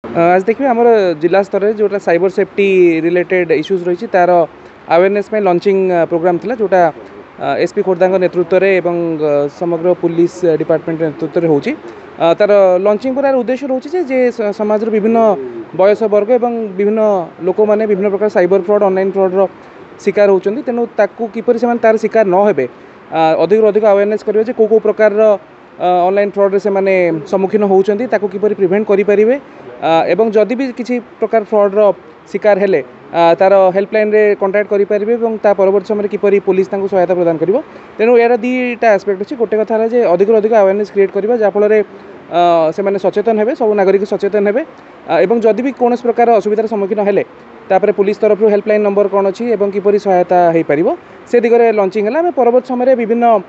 आज देखिए आम जिला स्तर में जोटा साइबर सेफ्टी रिलेटेड इश्यूज रही तार अवेयरनेस में लॉन्चिंग प्रोग्राम थिला जोटा एसपी खोर्धा नेतृत्व में समग्र पुलिस डिपार्टमेंट नेतृत्व में होची तार लॉन्चिंग पर उद्देश्य रोचे जे समाज विभिन्न बयस वर्ग और विभिन्न लोक मैंने विभिन्न प्रकार साइबर फ्रॉड ऑनलाइन फ्रॉड शिकार होती तेणु किपर से तार शिकार न हे अधिक अधिक अवेयरनेस करेंगे कौ प्रकार ऑनलाइन फ्रॉड से माने सम्मुखीन होती किपर प्रिवेंट करें एवं जदि भी किसी प्रकार फ्रॉड शिकार हेले तार हेल्पलाइन रे कांटेक्ट करेंगे और परवर्त समय किपर पुलिस सहायता प्रदान कर तेणु यार दुईटा एस्पेक्ट अच्छी गोटे कथा है अधिक अधिक अवेयरनेस क्रिएट करवा जहाँफल से मैंने सचेतन हे सब नागरिक सचेतन हे एवं जदि भी कौन प्रकार असुविधार सम्मुखीन हेले तापर पुलिस तरफ हेल्पलाइन नंबर कौन अच्छी और किपर सहायता हो पार से दिगरे लॉन्चिंग है परवर्त समय विभिन्न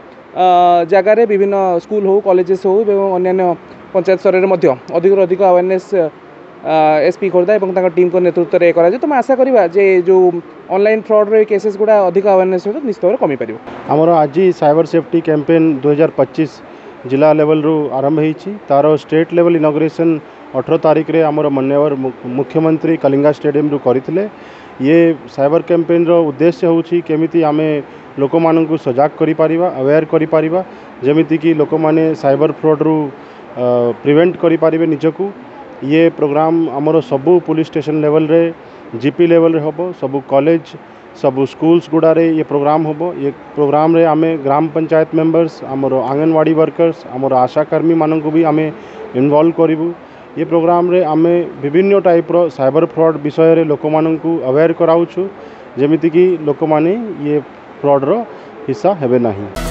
जगार विभिन्न स्कूल हो कॉलेजेस हो अन्य पंचायत स्तर में अधिक अधिक अवेयरनेस एसपी खोर्धा और टीम को नेतृत्व में करा तो आशा करवा जो ऑनलाइन फ्रॉड रे केसेस गुड़ा अधिक अवेयरनेस हो निश्चित भाव कमी पार आमर आज साइबर सेफ्टी कैंपेन 2025 जिला लेवल रू आरंभ होती तार स्टेट लेवल इनॉग्रेशन 18 तारीख रे आमर माननीय मुख्यमंत्री कलिंगा स्टेडियम रू करथिले। ये साइबर कैंपेन रो उद्देश्य होची केमिति आमे लोक माननकु सजाग करि परिबा अवेयर करि परिबा जेमिति कि लोक माने साइबर फ्रॉड रू प्रिवेंट करि परिबे निजकु। ये प्रोग्राम आमर सबू पुलिस स्टेशन लेवल रे जीपी लेवल रे होबो सबू कॉलेज सबू स्कूल्स गुड़ारे ये प्रोग्राम होबो। ये प्रोग्राम रे आमे ग्राम पंचायत मेंबर्स आमर आंगनवाड़ी वर्कर्स आमर आशाकर्मी माननकु भी आमे इन्वॉल्व करिवु। ये प्रोग्राम रे आमे विभिन्न टाइप रो साइबर फ्रॉड विषय रे लोक माननकु अवेयर कराउछु जेमिति कि लोक माने ये फ्रॉड रो हिस्सा हेबे नहीं।